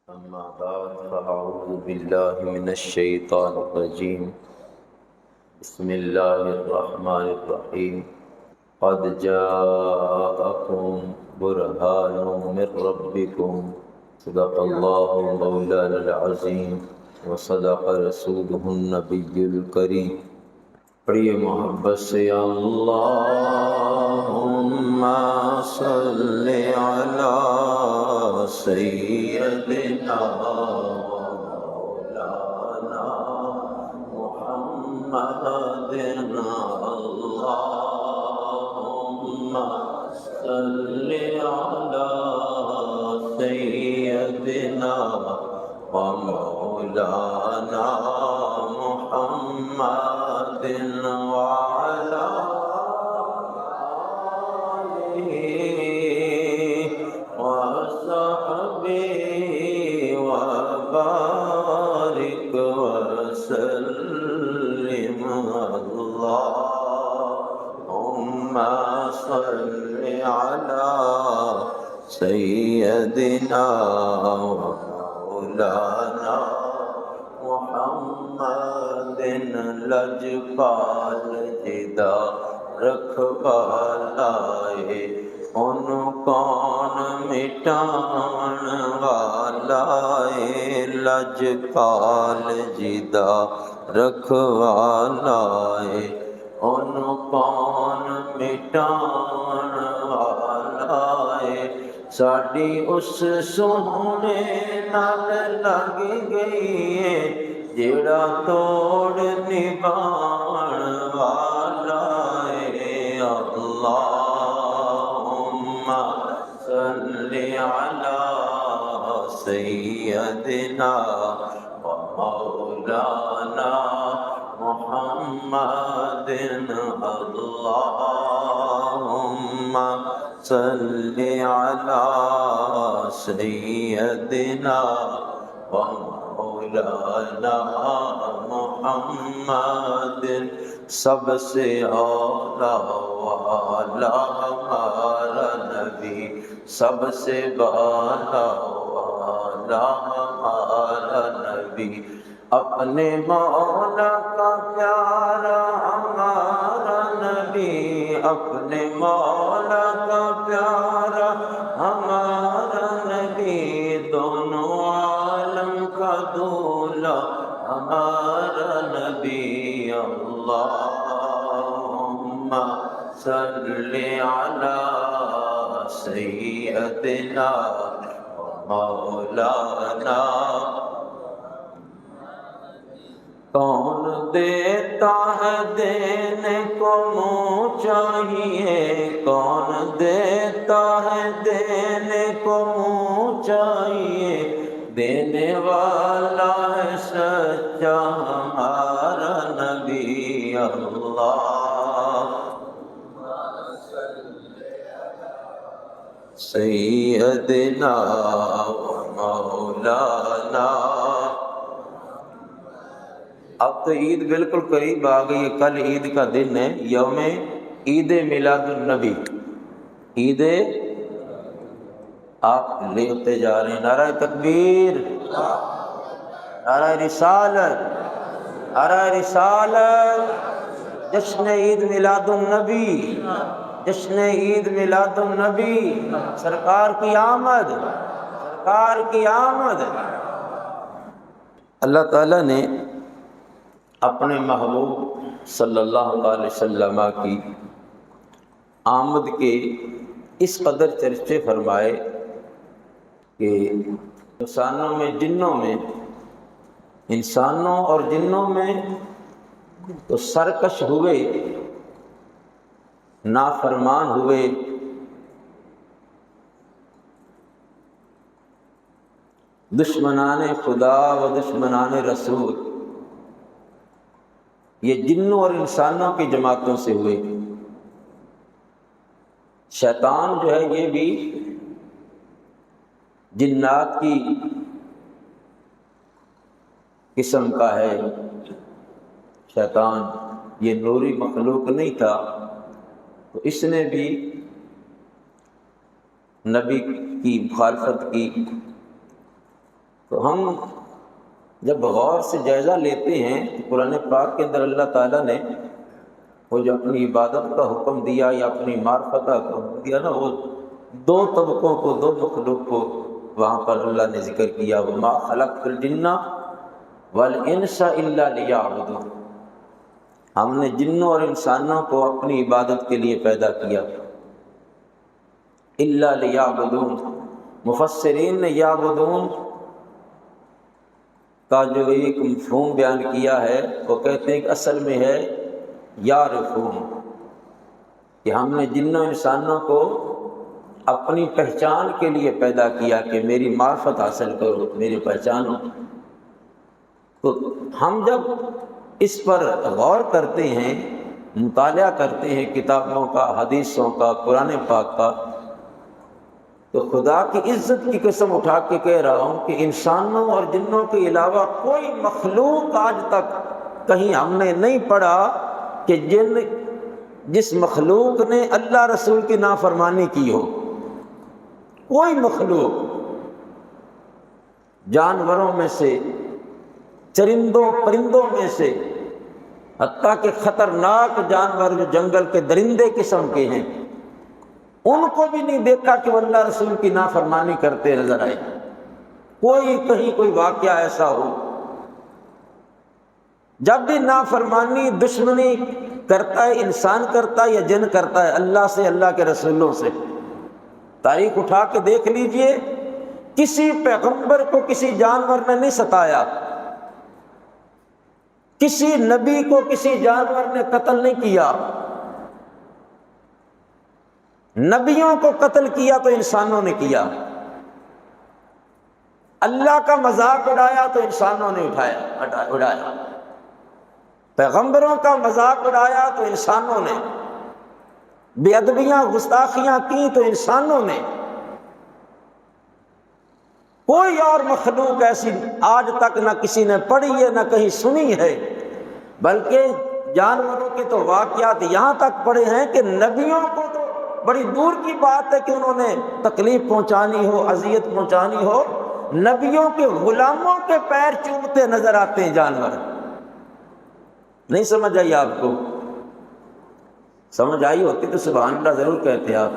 أما بعد فأعوذ بالله من الشيطان الرجيم. بسم الله الرحمن الرحيم. قد جاءكم برهان من ربكم صدق الله مولانا العظيم وصدق رسوله النبي الكريم. پڑھیے محبت سے اللہم صلی علی سیدنا مولانا محمد. اللہم صلی علی سیدنا مولانا محمد وعلى آله وصحبه وبارك وسلم. اللهم صل على سيدنا مولانا محمد. لجپال جدا رکھوالا ہے ان کون مٹان والا ہے. لجپال جدا رکھوالا ہے ان کون مٹان والا ہے. ساڈی اس سونے نال لگ گئی ہے جیڑا توڑ نبھان والا ہے. اللہم صلی علی سیدنا و مولانا محمد. اللہم صلی علی سیدنا و مولانا محمد. سب سے اولا والا ہمارا نبی، سب سے بالا والا ہمارا نبی، اپنے مولا کا پیارا ہمارا نبی، اپنے مولا کا پیارا ہمارا نبی، دونوں عالم کا دولا ہمارا نبی. اللہم صلی علی سیدنا مولانا. کون دیتا ہے دینے کو منہ چاہیے، کون دیتا ہے دینے کو منہ چاہیے. دینے والا ہے سچا ہمارا نبی. اللہ سیدنا و مولانا. اب تو عید بالکل قریب آ گئی ہے. کل عید کا دن ہے، یوم عید میلاد النبی. عید آپ لیتے جا رہے ہیں نعرہ تکبیر، نعرہ رسالت، نعرہ رسالت. جشن عید میلاد النبی، جشن عید میلاد النبی. سرکار کی آمد، سرکار کی آمد. اللہ تعالیٰ نے اپنے محبوب صلی اللہ علیہ وسلم کی آمد کے اس قدر چرچے فرمائے کہ انسانوں میں جنوں میں، انسانوں اور جنوں میں تو سرکش ہوئے، نافرمان ہوئے، دشمنان خدا و دشمنان رسول، یہ جنوں اور انسانوں کی جماعتوں سے ہوئے. شیطان جو ہے یہ بھی جنات کی قسم کا ہے. شیطان یہ نوری مخلوق نہیں تھا، تو اس نے بھی نبی کی مخالفت کی، تو ہم جب غور سے جائزہ لیتے ہیں تو قرآن پاک کے اندر اللہ تعالیٰ نے وہ جو اپنی عبادت کا حکم دیا یا اپنی معرفت کا حکم دیا نا، وہ دو طبقوں کو، دو مخلوق کو وہاں پر اللہ نے ذکر کیا، وَمَا خَلَقْتُ الْجِنَّ وَالْإِنسَ إِلَّا لِيَعْبُدُونِ۔ ہم نے جنوں اور انسانوں کو اپنی عبادت کے لیے پیدا کیا، إِلَّا لِيَعْبُدُونَ۔ مفسرین نے یعبدون کا جو ایک مفہوم بیان کیا ہے، وہ کہتے ہیں کہ اصل میں ہے یعرفون، کہ ہم نے جنوں انسانوں کو اپنی پہچان کے لیے پیدا کیا کہ میری معرفت حاصل کرو، میری پہچانو۔ تو ہم جب اس پر غور کرتے ہیں، مطالعہ کرتے ہیں کتابوں کا، حدیثوں کا، قرآن پاک کا، تو خدا کی عزت کی قسم اٹھا کے کہہ رہا ہوں کہ انسانوں اور جنوں کے علاوہ کوئی مخلوق آج تک کہیں ہم نے نہیں پڑھا کہ جس مخلوق نے اللہ رسول کی نافرمانی کی ہو۔ کوئی مخلوق، جانوروں میں سے، چرندوں پرندوں میں سے، حتیٰ کہ خطرناک جانور جو جنگل کے درندے قسم کے ہیں، ان کو بھی نہیں دیکھا کہ وہ اللہ رسول کی نافرمانی کرتے نظر آئے۔ کوئی کہیں کوئی واقعہ ایسا ہو، جب بھی نافرمانی، دشمنی کرتا ہے انسان کرتا ہے یا جن کرتا ہے اللہ سے، اللہ کے رسولوں سے۔ تاریخ اٹھا کے دیکھ لیجئے، کسی پیغمبر کو کسی جانور نے نہیں ستایا، کسی نبی کو کسی جانور نے قتل نہیں کیا۔ نبیوں کو قتل کیا تو انسانوں نے کیا، اللہ کا مذاق اڑایا تو انسانوں نے اڑایا، پیغمبروں کا مذاق اڑایا تو انسانوں نے، بے ادبیاں گستاخیاں کی تو انسانوں نے۔ کوئی اور مخلوق ایسی آج تک نہ کسی نے پڑھی ہے نہ کہیں سنی ہے، بلکہ جانوروں کے تو واقعات یہاں تک پڑے ہیں کہ نبیوں کو تو بڑی دور کی بات ہے کہ انہوں نے تکلیف پہنچانی ہو، اذیت پہنچانی ہو، نبیوں کے غلاموں کے پیر چومتے نظر آتے ہیں جانور۔ نہیں سمجھ آئی آپ کو؟ سمجھ آئی ہوتی تو سبحان اللہ ضرور کہتے آپ۔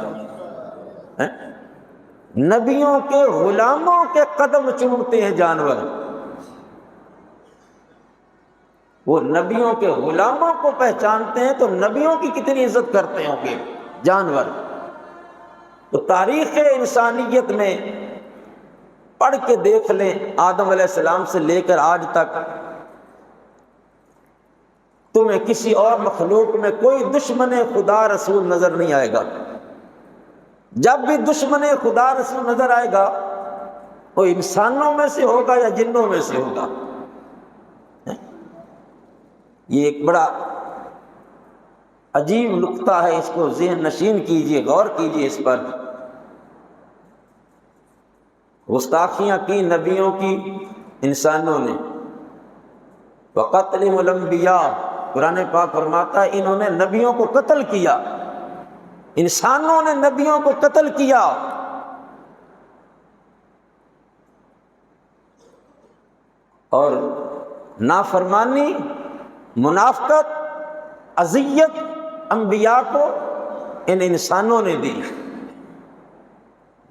نبیوں کے غلاموں کے قدم چومتے ہیں جانور، وہ نبیوں کے غلاموں کو پہچانتے ہیں تو نبیوں کی کتنی عزت کرتے ہوں گے جانور۔ تو تاریخ انسانیت میں پڑھ کے دیکھ لیں، آدم علیہ السلام سے لے کر آج تک تمہیں کسی اور مخلوق میں کوئی دشمن خدا رسول نظر نہیں آئے گا۔ جب بھی دشمن خدا رسول نظر آئے گا، وہ انسانوں میں سے ہوگا یا جنوں میں سے ہوگا۔ یہ ایک بڑا عجیب نقطہ ہے، اس کو ذہن نشین کیجئے، غور کیجئے اس پر۔ گستاخیاں کی نبیوں کی انسانوں نے، وَقَتْلِهِمُ الْأَنْبِيَاءَ، قرآن پاک فرماتا ہے انہوں نے نبیوں کو قتل کیا، انسانوں نے نبیوں کو قتل کیا۔ اور نافرمانی، منافقت، اذیت انبیاء کو ان انسانوں نے دی۔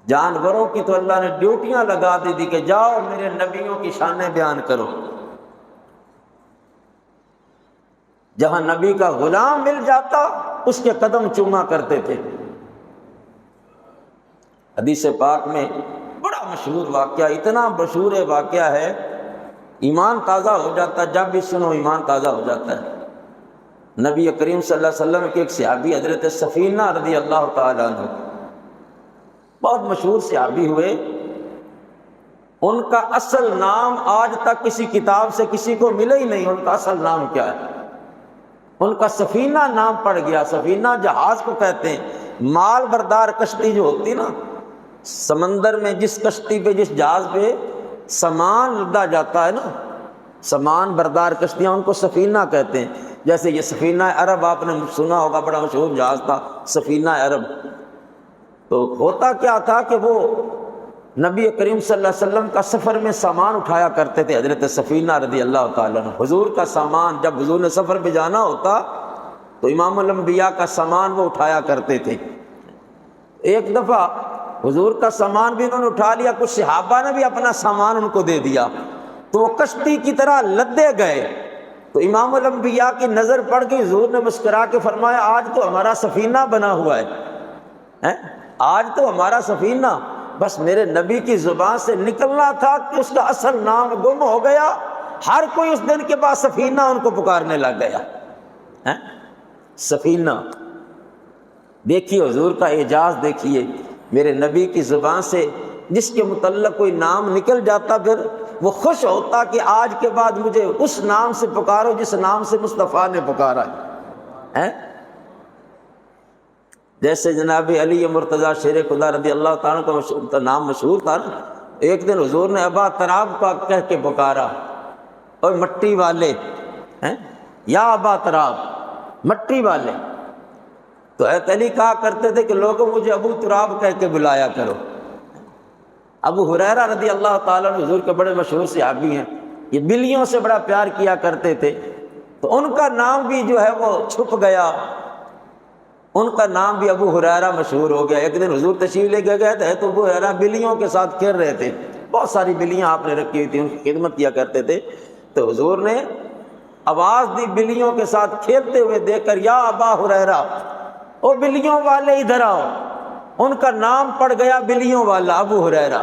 جانوروں کی تو اللہ نے ڈیوٹیاں لگا دی کہ جاؤ میرے نبیوں کی شانیں بیان کرو۔ جہاں نبی کا غلام مل جاتا اس کے قدم چوما کرتے تھے۔ حدیث پاک میں بڑا مشہور واقعہ، اتنا مشہور واقعہ ہے، ایمان تازہ ہو جاتا ہے، جب بھی سنو ایمان تازہ ہو جاتا ہے۔ نبی کریم صلی اللہ علیہ وسلم کے ایک صحابی حضرت سفینہ رضی اللہ تعالیٰ عنہ، بہت مشہور صحابی ہوئے۔ ان کا اصل نام آج تک کسی کتاب سے کسی کو ملا ہی نہیں، ان کا اصل نام کیا ہے۔ ان کا سفینہ نام پڑ گیا۔ سفینہ جہاز کو کہتے ہیں، مال بردار کشتی جو ہوتی نا، سمندر میں جس کشتی پہ، جس جہاز پہ سامان لدا جاتا ہے نا، سامان بردار کشتیاں، ان کو سفینہ کہتے ہیں۔ جیسے یہ سفینہ عرب آپ نے سنا ہوگا، بڑا مشہور جہاز تھا سفینہ عرب۔ تو ہوتا کیا تھا کہ وہ نبی کریم صلی اللہ علیہ وسلم کا سفر میں سامان اٹھایا کرتے تھے حضرت سفینہ رضی اللہ تعالیٰ عنہ۔ حضور کا سامان جب حضور نے سفر پہ جانا ہوتا تو امام الانبیاء کا سامان وہ اٹھایا کرتے تھے۔ ایک دفعہ حضور کا سامان بھی انہوں نے اٹھا لیا، کچھ صحابہ نے بھی اپنا سامان ان کو دے دیا، تو وہ کشتی کی طرح لدے گئے۔ تو امام الانبیاء کی نظر پڑ گئی، حضور نے مسکرا کے فرمایا آج تو ہمارا سفینہ بنا ہوا ہے، آج تو ہمارا سفینہ۔ بس میرے نبی کی زبان سے نکلنا تھا کہ اس کا اصل نام گم ہو گیا، ہر کوئی اس دن کے بعد سفینہ ان کو پکارنے لگ گیا۔ سفینہ دیکھیے، حضور کا اعجاز دیکھیے، میرے نبی کی زبان سے جس کے متعلق کوئی نام نکل جاتا پھر وہ خوش ہوتا کہ آج کے بعد مجھے اس نام سے پکارو جس نام سے مصطفیٰ نے پکارا ہے۔ جیسے جناب علی مرتضیٰ شیر خدا رضی اللہ تعالیٰ کا نام مشہور تھا نا، ایک دن حضور نے ابا تراب کا کہہ کے پکارا، اور مٹی والے، یا ابا تراب، مٹی والے۔ تو حضرت علی کہا کرتے تھے کہ لوگوں مجھے ابو تراب کہہ کے بلایا کرو۔ ابو ہریرہ رضی اللہ تعالیٰ عنہ حضور کے بڑے مشہور صحابی ہیں، یہ بلیوں سے بڑا پیار کیا کرتے تھے، تو ان کا نام بھی جو ہے وہ چھپ گیا، ان کا نام بھی ابو ہریرہ مشہور ہو گیا۔ ایک دن حضور تشریف لے کے گئے تھے تو ابو ہریرہ بلیوں کے ساتھ کھیل رہے تھے، بہت ساری بلیاں آپ نے رکھی ہوئی تھیں، ان کی خدمت کیا کرتے تھے۔ تو حضور نے آواز دی بلیوں کے ساتھ کھیلتے ہوئے دیکھ کر، یا ابا ہریرہ، او بلیوں والے ادھر آؤ۔ ان کا نام پڑ گیا بلیوں والا، ابو ہریرہ۔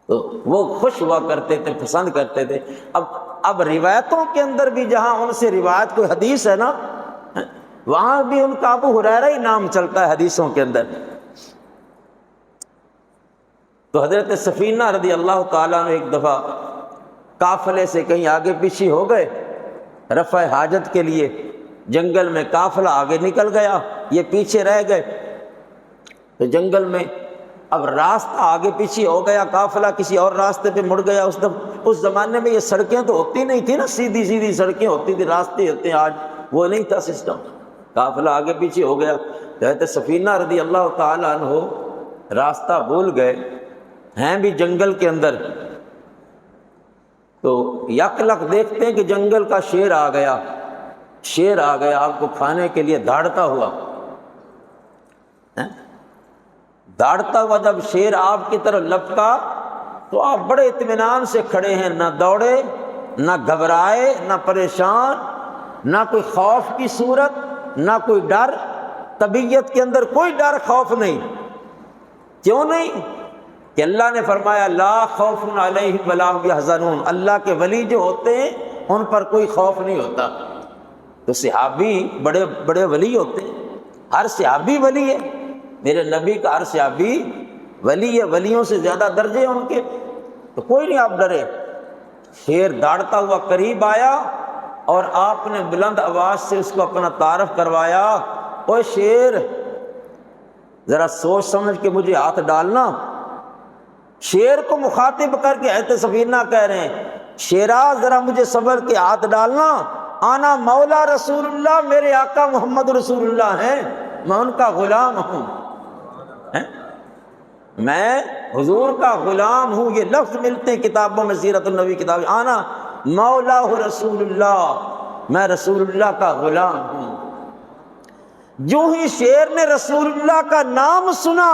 تو وہ خوش ہوا کرتے تھے، پسند کرتے تھے۔ اب روایتوں کے اندر بھی جہاں ان سے روایت کوئی حدیث ہے نا، وہاں بھی ان کا ابو ہریرہ ہی نام چلتا ہے حدیثوں کے اندر۔ تو حضرت سفینہ رضی اللہ تعالیٰ عنہ ایک دفعہ قافلے سے کہیں آگے پیچھے ہو گئے رفع حاجت کے لیے، جنگل میں قافلہ آگے نکل گیا، یہ پیچھے رہ گئے۔ تو جنگل میں اب راستہ آگے پیچھے ہو گیا، قافلہ کسی اور راستے پہ مڑ گیا۔ اس زمانے میں یہ سڑکیں تو ہوتی نہیں تھی نا، سیدھی سیدھی سڑکیں ہوتی تھی، راستے ہوتے ہیں، آج وہ نہیں تھا سسٹم۔ قافلہ آگے پیچھے ہو گیا، حضرت سفینہ رضی اللہ تعالیٰ عنہ راستہ بھول گئے، ہیں بھی جنگل کے اندر۔ تو یک لک دیکھتے ہیں کہ جنگل کا شیر آ گیا، شیر آ گیا آپ کو کھانے کے لیے دھاڑتا ہوا۔ دھاڑتا ہوا جب شیر آپ کی طرف لپکا تو آپ بڑے اطمینان سے کھڑے ہیں، نہ دوڑے، نہ گھبرائے، نہ پریشان، نہ کوئی خوف کی صورت، نہ کوئی ڈر، طبیعت کے اندر کوئی ڈر خوف نہیں۔ کیوں نہیں؟ کہ اللہ نے فرمایا لا خوف علیہم ولا هم یحزنون، اللہ کے ولی جو ہوتے ہیں ان پر کوئی خوف نہیں ہوتا۔ تو صحابی بڑے بڑے ولی ہوتے ہیں، ہر صحابی ولی ہے، میرے نبی کا ہر صحابی ولی ہے، ولیوں سے زیادہ درجے ہیں ان کے، تو کوئی نہیں آپ ڈرے۔ شیر داڑتا ہوا قریب آیا اور آپ نے بلند آواز سے اس کو اپنا تعارف کروایا، اوے شیر ذرا سوچ سمجھ کے مجھے ہاتھ ڈالنا۔ شیر کو مخاطب کر کے حضرت سفینہ کہہ رہے ہیں، شیرا ذرا مجھے صبر کے ہاتھ ڈالنا، آنا مولا رسول اللہ، میرے آقا محمد رسول اللہ ہیں، میں ان کا غلام ہوں، میں حضور کا غلام ہوں۔ یہ لفظ ملتے ہیں کتابوں میں، سیرت النبی کتاب، آنا مولا رسول اللہ، میں رسول اللہ کا غلام ہوں۔ جو ہی شیر نے رسول اللہ کا نام سنا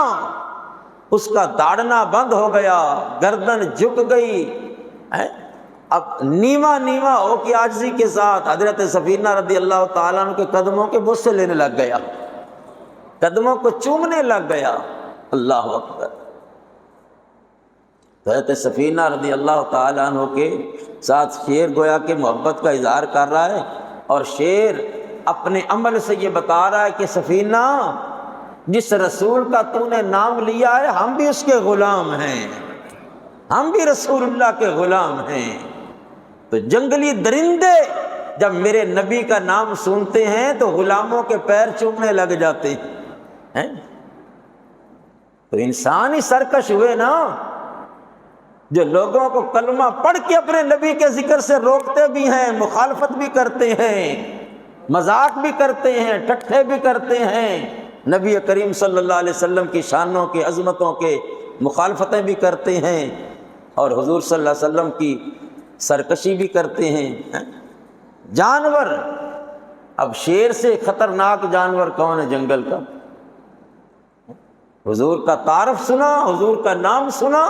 اس کا داڑنا بند ہو گیا، گردن جھک گئی، اب نیما نیما ہو کے عاجزی کے ساتھ حضرت سفینہ رضی اللہ تعالیٰ عنہ کے قدموں کے بوسے لینے لگ گیا، قدموں کو چومنے لگ گیا۔ اللہ اکبر۔ حضرت سفینہ رضی اللہ تعالیٰ عنہ کے ساتھ شیر گویا کہ محبت کا اظہار کر رہا ہے، اور شیر اپنے عمل سے یہ بتا رہا ہے کہ سفینہ جس رسول کا تو نے نام لیا ہے ہم بھی اس کے غلام ہیں، ہم بھی رسول اللہ کے غلام ہیں۔ تو جنگلی درندے جب میرے نبی کا نام سنتے ہیں تو غلاموں کے پیر چومنے لگ جاتے ہیں۔ تو انسان ہی سرکش ہوئے نا، جو لوگوں کو کلمہ پڑھ کے اپنے نبی کے ذکر سے روکتے بھی ہیں، مخالفت بھی کرتے ہیں، مذاق بھی کرتے ہیں، ٹٹھے بھی کرتے ہیں، نبی کریم صلی اللہ علیہ وسلم کی شانوں کے، عظمتوں کے مخالفتیں بھی کرتے ہیں اور حضور صلی اللہ علیہ وسلم کی سرکشی بھی کرتے ہیں۔ جانور، اب شیر سے خطرناک جانور کون ہے جنگل کا؟ حضور کا تعارف سنا، حضور کا نام سنا،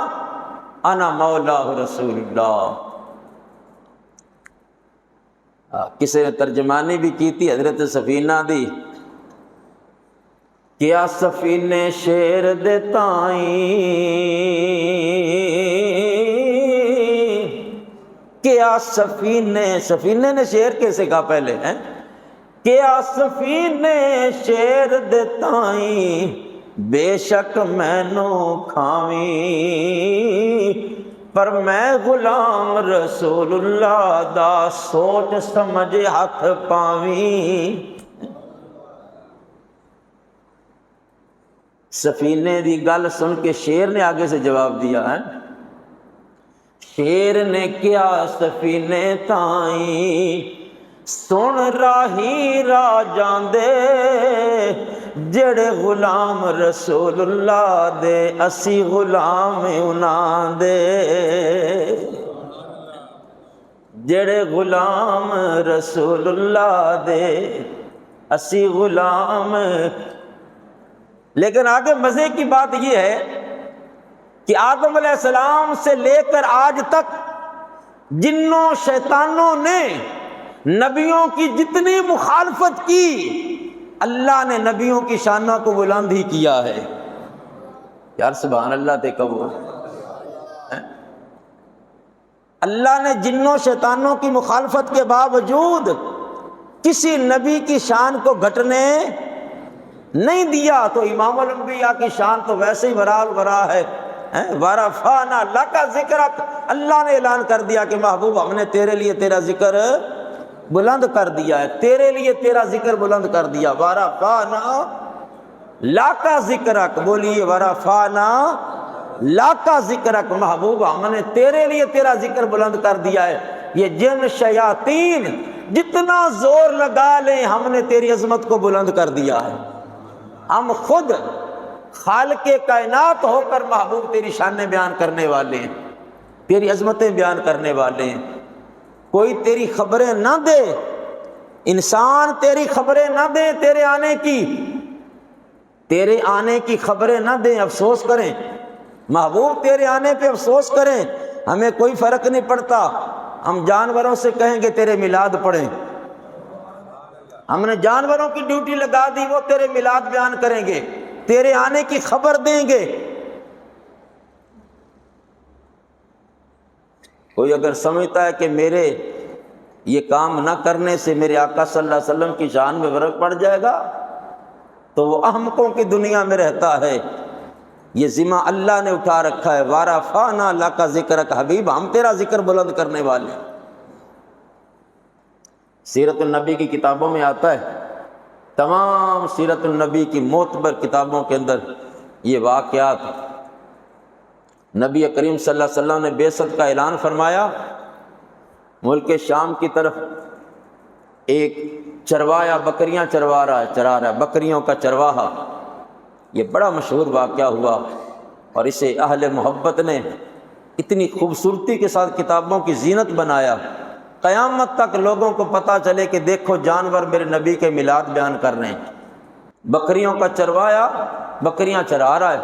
انا مولا رسول اللہ۔ کسی نے ترجمانی بھی کی تھی حضرت سفینہ دی، کیا سفینے شیر دے تائیں، کیا سفینے نے شیر کیسے کہا پہلے ہیں؟ کیا سفینے شیر دے تائیں بے شک مینوں کھاویں، پر میں غلام رسول اللہ دا سوچ سمجھ ہاتھ پاویں۔ سفینے دی گل سن کے شیر نے آگے سے جواب دیا ہے، شیر نے کیا سفینے تائیں سن راہی راہ جاندے، جڑے غلام رسول اللہ دے اسی غلام انہاں دے، جڑے غلام رسول اللہ دے اسی غلام۔ لیکن آگے مزے کی بات یہ ہے کہ آدم علیہ السلام سے لے کر آج تک جنوں شیطانوں نے نبیوں کی جتنی مخالفت کی، اللہ نے نبیوں کی شانوں کو بلند ہی کیا ہے۔ یار سبحان اللہ تے کہو، اللہ نے جنوں شیطانوں کی مخالفت کے باوجود کسی نبی کی شان کو گھٹنے نہیں دیا۔ تو امام الانبیاء کی شان تو ویسے ہی برال برا ہے، وَرَفَعْنَا لَكَ ذِكْرَكَ، اللہ نے اعلان کر دیا کہ محبوب ہم نے تیرے لیے تیرا ذکر بلند کر دیا ہے، تیرے لیے تیرا ذکر بلند کر دیا۔ وَرَفَعْنَا لَكَ ذِكْرَكَ، بولیے وَرَفَعْنَا لَكَ ذِكْرَكَ، محبوب ہم نے تیرے لیے تیرا ذکر بلند کر دیا ہے۔ یہ جن شیاطین جتنا زور لگا لیں ہم نے تیری عظمت کو بلند کر دیا ہے۔ ہم خود خالق کائنات ہو کر محبوب تیری شانیں بیان کرنے والے ہیں، تیری عظمتیں بیان کرنے والے ہیں۔ کوئی تیری خبریں نہ دے، انسان تیری خبریں نہ دے، تیرے آنے کی خبریں نہ دیں، افسوس کریں۔ محبوب تیرے آنے پہ افسوس کریں، ہمیں کوئی فرق نہیں پڑتا، ہم جانوروں سے کہیں گے تیرے میلاد پڑھیں، ہم نے جانوروں کی ڈیوٹی لگا دی، وہ تیرے میلاد بیان کریں گے، تیرے آنے کی خبر دیں گے۔ کوئی اگر سمجھتا ہے کہ میرے یہ کام نہ کرنے سے میرے آقا صلی اللہ علیہ وسلم کی شان میں فرق پڑ جائے گا تو وہ احمقوں کی دنیا میں رہتا ہے۔ یہ ذمہ اللہ نے اٹھا رکھا ہے، وَرَفَعْنَا لَكَ ذِكْرَكَ، حبیب ہم تیرا ذکر بلند کرنے والے ہیں۔ سیرت النبی کی کتابوں میں آتا ہے، تمام سیرت النبی کی معتبر کتابوں کے اندر یہ واقعات، نبی کریم صلی اللہ علیہ وسلم نے بعثت کا اعلان فرمایا، ملک شام کی طرف ایک چروایا بکریاں چرا رہا ہے، بکریوں کا چرواہا، یہ بڑا مشہور واقعہ ہوا، اور اسے اہل محبت نے اتنی خوبصورتی کے ساتھ کتابوں کی زینت بنایا، قیامت تک لوگوں کو پتہ چلے کہ دیکھو جانور میرے نبی کے میلاد بیان کر رہے ہیں۔ بکریوں کا چروایا بکریاں چرا رہا ہے،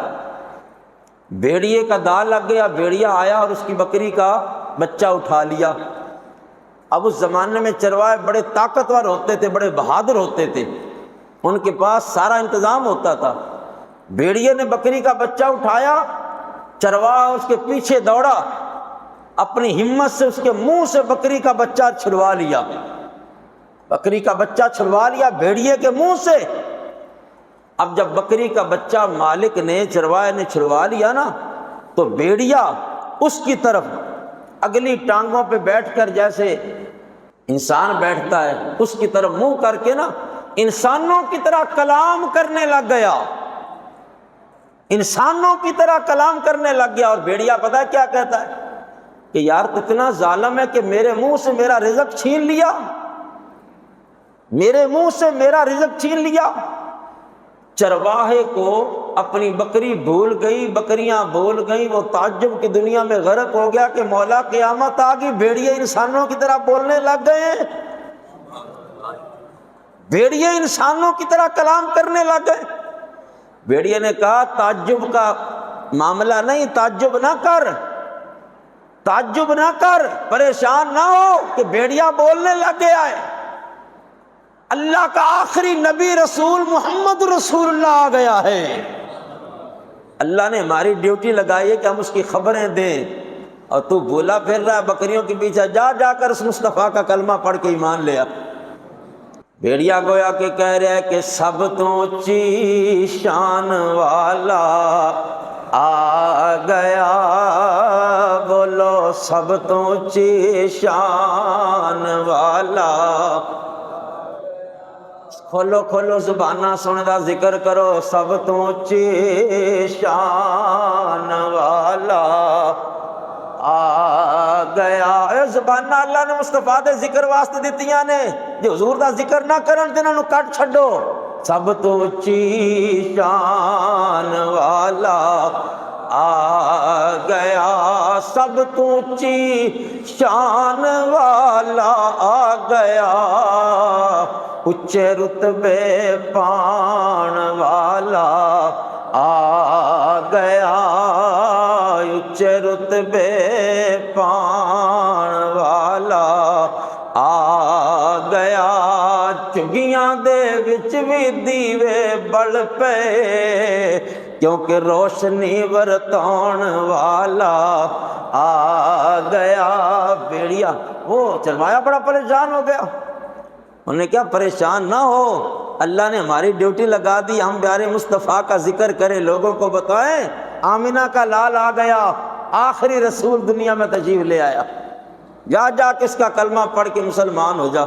بھیڑیے کا داغ لگ گیا، بھیڑیا آیا اور اس کی بکری کا بچہ اٹھا لیا۔ اب اس زمانے میں چروائے بڑے طاقتور ہوتے تھے، بڑے بہادر ہوتے تھے، ان کے پاس سارا انتظام ہوتا تھا۔ بھیڑیے نے بکری کا بچہ اٹھایا، چرواہا اس کے پیچھے دوڑا، اپنی ہمت سے اس کے منہ سے بکری کا بچہ چھلوا لیا، بکری کا بچہ چھلوا لیا بھیڑیے کے منہ سے۔ اب جب بکری کا بچہ مالک نے چروائے نے چھلوا لیا نا، تو بھیڑیا اس کی طرف اگلی ٹانگوں پہ بیٹھ کر جیسے انسان بیٹھتا ہے اس کی طرف منہ کر کے نا انسانوں کی طرح کلام کرنے لگ گیا، انسانوں کی طرح کلام کرنے لگ گیا۔ اور بھیڑیا پتہ ہے کیا کہتا ہے کہ یار تو اتنا ظالم ہے کہ میرے منہ سے میرا رزق چھین لیا، میرے منہ سے میرا رزق چھین لیا۔ چرواہے کو اپنی بکری بھول گئی، بکریاں بھول گئیں، وہ تعجب کی دنیا میں غرق ہو گیا کہ مولا قیامت آ گئی، بھیڑیے انسانوں کی طرح بولنے لگ گئے ہیں، بھیڑیے انسانوں کی طرح کلام کرنے لگ گئے۔ بھیڑیے نے کہا تعجب کا معاملہ نہیں، تعجب نہ کر، تعجب نہ کر، پریشان نہ ہو کہ بھیڑیا بولنے لگ گیا ہے، اللہ کا آخری نبی رسول محمد رسول اللہ آ گیا ہے، اللہ نے ہماری ڈیوٹی لگائی ہے کہ ہم اس کی خبریں دیں، اور تو بھولا پھر رہا ہے بکریوں کے پیچھے، جا کر اس مصطفیٰ کا کلمہ پڑھ کے ایمان لے آ۔ بھیڑیا گویا کہ کہہ رہا ہے کہ سب تو اونچی شان والا آ گیا، بولو سب تو اونچی شان والا، کھولو زبانہ سنے دا ذکر کرو، سب تو اونچی شان والا آ گیا۔ اے زبانہ اللہ نے مصطفیٰ دے ذکر واسطے دتیاں نے، جو حضور دا ذکر نہ کرن تے انہاں نوں کٹ چھڈو۔ سب تو اونچی شان والا آ گیا، سب تو اونچی شان والا آ گیا، اونچے رتبے پان والا آ گیا، اونچے رتبے پان والا آ گیا، چگیاں دے وچ بھی دیوے بل پے، کیونکہ روشنی ورتاؤن والا آ گیا۔ بھیڑیا وہ چروایا بڑا پریشان ہو گیا، انہوں نے کیا پریشان نہ ہو، اللہ نے ہماری ڈیوٹی لگا دی، ہم پیارے مصطفیٰ کا ذکر کریں، لوگوں کو بتائیں آمینہ کا لال آ گیا، آخری رسول دنیا میں تشریف لے آیا، جا کس کا کلمہ پڑھ کے مسلمان ہو جا۔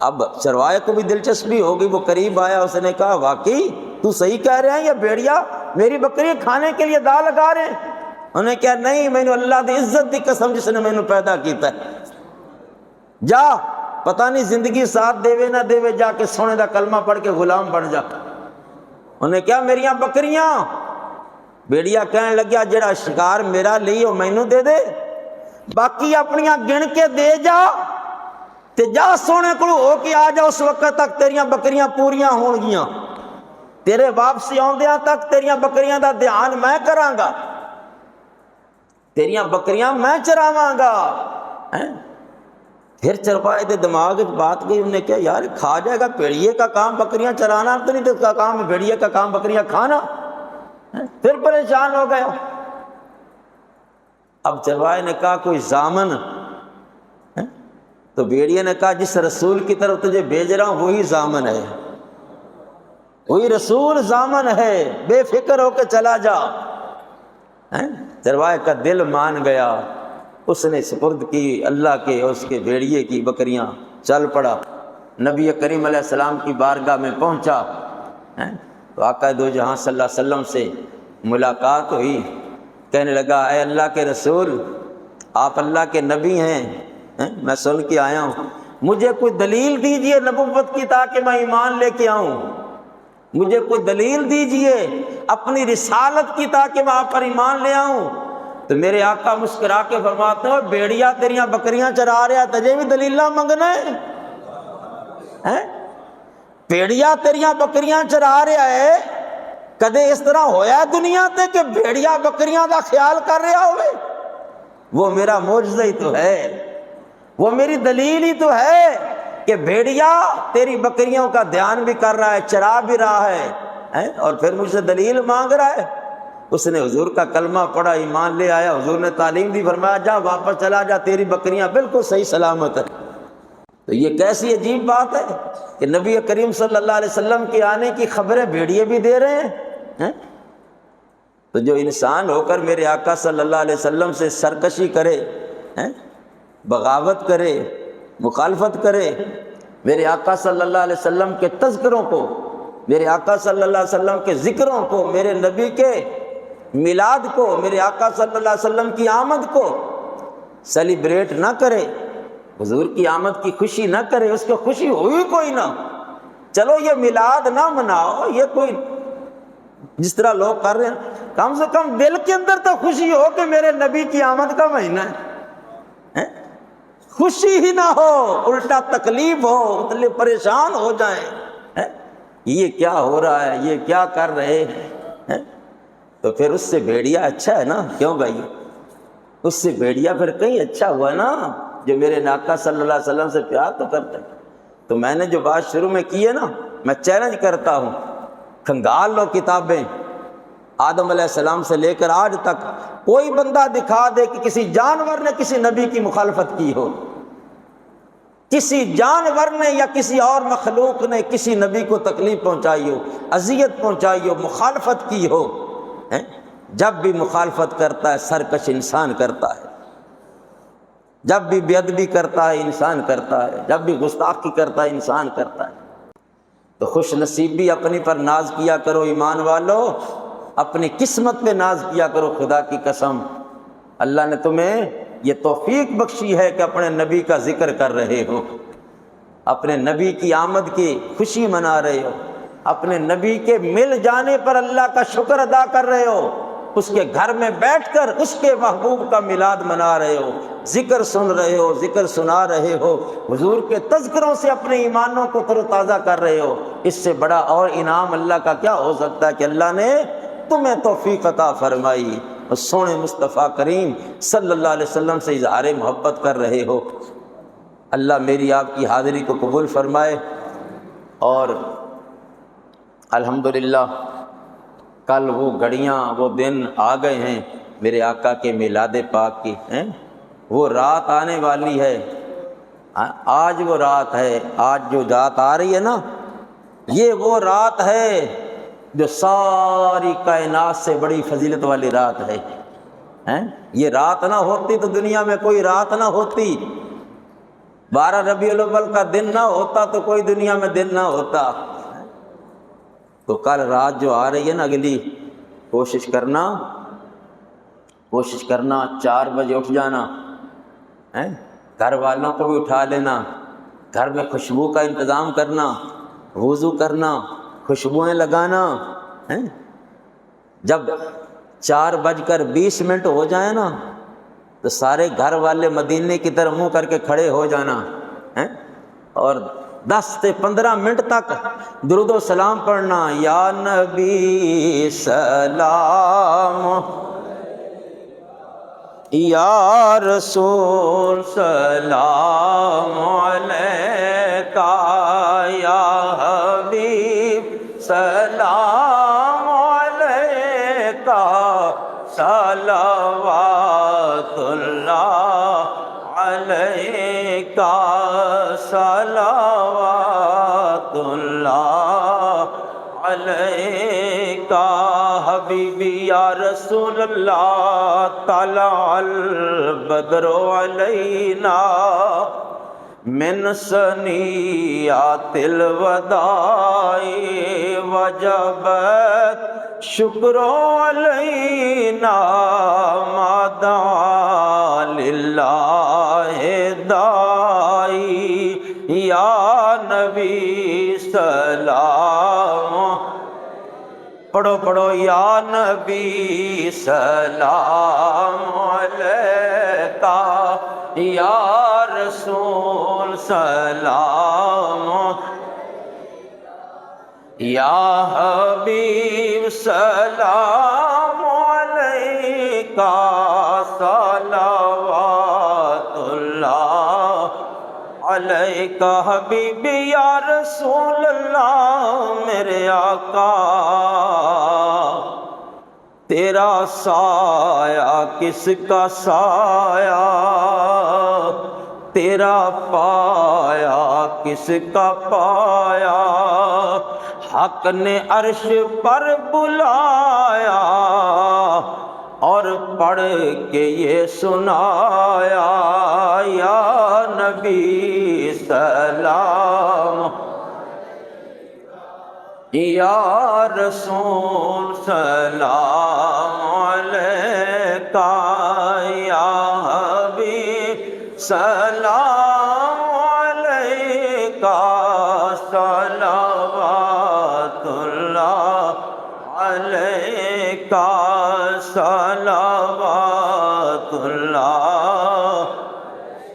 اب چروائے کو بھی دلچسپی ہوگی، وہ قریب آیا، اس نے کہا واقعی تو صحیح کہہ رہے ہیں، یہ بھیڑیا میری بکری کھانے کے لیے دا لگا رہے ہیں؟ انہوں نے کہا نہیں، میں نے اللہ دی عزت دی قسم جس نے مینوں پیدا کیتا ہے، جا پتہ نہیں زندگی ساتھ دے نہ دے، جا کے سونے دا کلمہ پڑھ کے غلام بن جا۔ انہوں نے کہا میریاں بکریاں، بھیڑیا کہنے لگیا جڑا شکار میرا لئی وہ مینوں دے دے، باقی اپنیاں گن کے دے جا تے جا سونے کو ہو کے آ جا، اس وقت تک تیریاں بکریاں پوریاں ہون گیاں، تیرے واپسی آندیاں تک تیریاں بکریاں دا دھیان میں کراں گا، تیریاں بکریاں میں چراواں گا۔ پھر چرپائے دے دماغ بات گئی، انہوں نے کہا یار کھا جائے گا، بھیڑیے کا کام بکریاں چرانا تو نہیں، تو اس کا کام بھیڑیے کا کام بکریاں کھانا، پھر پریشان ہو گیا۔ اب چرپائے نے کہا کوئی ضامن، تو بھیڑیے نے کہا جس رسول کی طرف تجھے بھیج رہا ہوں وہی ضامن ہے، وہی رسول ضامن ہے، بے فکر ہو کے چلا جا۔ چرواہے کا دل مان گیا، اس نے سپرد کی اللہ کے، اس کے بھیڑیے کی بکریاں، چل پڑا، نبی کریم علیہ السلام کی بارگاہ میں پہنچا، تو آقا دو جہاں صلی اللہ علیہ وسلم سے ملاقات ہوئی، کہنے لگا اے اللہ کے رسول، آپ اللہ کے نبی ہیں، میں سن کے آیا ہوں، مجھے کوئی دلیل دیجئے نبوت کی تاکہ میں ایمان لے کے آؤں، مجھے کوئی دلیل دیجئے اپنی رسالت کی تاکہ میں آپ پر ایمان لے آؤں۔ تو میرے آقا مسکرا کے فرماتے ہیں بھیڑیا تیریاں بکریاں چرا رہا، تجھے بھی دلیلہ منگنا ہے؟ بھیڑیا تیریاں بکریاں چرا رہا ہے، کدے اس طرح ہویا دنیا تے کہ بھیڑیا بکریاں دا خیال کر رہا ہوئے؟ وہ میرا معجزہ ہی تو ہے، وہ میری دلیل ہی تو ہے کہ بھیڑیا تیری بکریوں کا دھیان بھی کر رہا ہے، چرا بھی رہا ہے، اور پھر مجھ سے دلیل مانگ رہا ہے۔ اس نے حضور کا کلمہ پڑھا، ایمان لے آیا، حضور نے تعلیم دی، فرمایا جا واپس چلا جا، تیری بکریاں بالکل صحیح سلامت ہے۔ تو یہ کیسی عجیب بات ہے کہ نبی کریم صلی اللہ علیہ وسلم کے آنے کی خبریں بھیڑیے بھی دے رہے ہیں۔ تو جو انسان ہو کر میرے آقا صلی اللہ علیہ وسلم سے سرکشی کرے، بغاوت کرے، مخالفت کرے، میرے آقا صلی اللہ علیہ وسلم کے تذکروں کو، میرے آقا صلی اللہ علیہ وسلم کے ذکروں کو، میرے نبی کے میلاد کو، میرے آقا صلی اللہ علیہ وسلم کی آمد کو سیلیبریٹ نہ کرے، حضور کی آمد کی خوشی نہ کرے، اس کو خوشی ہوئی کوئی نہ، چلو یہ میلاد نہ مناؤ، یہ کوئی جس طرح لوگ کر رہے ہیں، کم سے کم دل کے اندر تو خوشی ہو کہ میرے نبی کی آمد کا مہینہ ہے۔ خوشی ہی نہ ہو، الٹا تکلیف ہو، اتنے پریشان ہو جائیں، یہ کیا ہو رہا ہے، یہ کیا کر رہے ہیں، تو پھر اس سے بھیڑیا اچھا ہے نا، کیوں بھائی؟ اس سے بھیڑیا پھر کہیں اچھا ہوا نا، جو میرے آقا صلی اللہ علیہ وسلم سے پیار تو کرتا ہے۔ تو میں نے جو بات شروع میں کی ہے نا، میں چیلنج کرتا ہوں، کھنگال لو کتابیں، آدم علیہ السلام سے لے کر آج تک کوئی بندہ دکھا دے کہ کسی جانور نے کسی نبی کی مخالفت کی ہو، کسی جانور نے یا کسی اور مخلوق نے کسی نبی کو تکلیف پہنچائی ہو، اذیت پہنچائی ہو، مخالفت کی ہو۔ جب بھی مخالفت کرتا ہے سرکش انسان کرتا ہے، جب بھی بے ادبی کرتا ہے انسان کرتا ہے، جب بھی گستاخی کرتا ہے انسان کرتا ہے۔ تو خوش نصیبی اپنی پر ناز کیا کرو ایمان والو، اپنی قسمت پہ ناز کیا کرو، خدا کی قسم اللہ نے تمہیں یہ توفیق بخشی ہے کہ اپنے نبی کا ذکر کر رہے ہو، اپنے نبی کی آمد کی خوشی منا رہے ہو، اپنے نبی کے مل جانے پر اللہ کا شکر ادا کر رہے ہو، اس کے گھر میں بیٹھ کر اس کے محبوب کا میلاد منا رہے ہو، ذکر سن رہے ہو، ذکر سنا رہے ہو، حضور کے تذکروں سے اپنے ایمانوں کو تر و تازہ کر رہے ہو۔ اس سے بڑا اور انعام اللہ کا کیا ہو سکتا ہے کہ اللہ نے تمہیں توفیق عطا فرمائی اور سونے مصطفیٰ کریم صلی اللہ علیہ وسلم سے اظہار محبت کر رہے ہو۔ اللہ میری آپ کی حاضری کو قبول فرمائے، اور الحمدللہ کل وہ گھڑیاں، وہ دن آ گئے ہیں میرے آقا کے میلاد پاک کی، وہ رات آنے والی ہے۔ آج وہ رات ہے، آج جو رات آ رہی ہے نا، یہ وہ رات ہے جو ساری کائنات سے بڑی فضیلت والی رات ہے۔ یہ رات نہ ہوتی تو دنیا میں کوئی رات نہ ہوتی، 12 ربیع الاول کا دن نہ ہوتا تو کوئی دنیا میں دن نہ ہوتا۔ تو کل رات جو آ رہی ہے نا اگلی، کوشش کرنا 4 بجے اٹھ جانا، گھر والوں کو بھی اٹھا لینا، گھر میں خوشبو کا انتظام کرنا، وضو کرنا، خوشبوئیں لگانا۔ جب 4:20 ہو جائیں نا تو سارے گھر والے مدینے کی طرف منہ کر کے کھڑے ہو جانا، اور 10 سے 15 منٹ تک درود و سلام پڑھنا، یا نبی سلام، یا رسول سلام علیکہ، یا حبیب سلام علیکہ، صلوات اللہ علیکہ، صلوات اللہ علیکہ، حبیبی یا رسول اللہ، طلع البدر علینا من ثنیات الوداع، وجبت شکر علینا، ما دعا للہ داعی، یا نبی سلام، پڑھو یا نبی سلام علیکہ، یا رسول سلام، یا حبیب سلام علیکہ، صلوات اللہ علیکہ، حبیبی یا رسول اللہ، میرے آقا تیرا سایہ کس کا سایہ، تیرا پایا کس کا پایا، حق نے عرش پر بلایا اور پڑھ کے یہ سنایا، یا نبی سلام، یا رسول سلام علیکہ، یا حبیب سلام علیکہ، صلوات اللہ علیکہ۔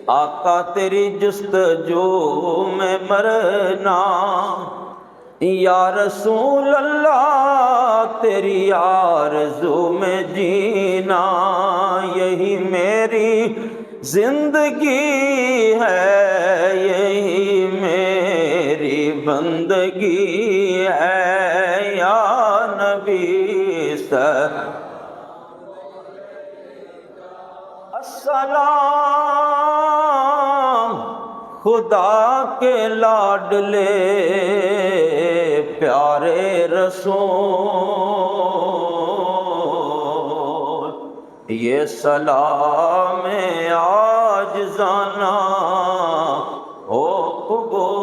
آقا تیری جستجو میں مرنا، یا رسول اللہ تیری آرزو میں جینا، یہی میری زندگی ہے، یہی میری بندگی ہے، یا نبی السلام خدا کے لاڈلے پیارے رسول، یہ سلام عاجزانہ ہو قبول۔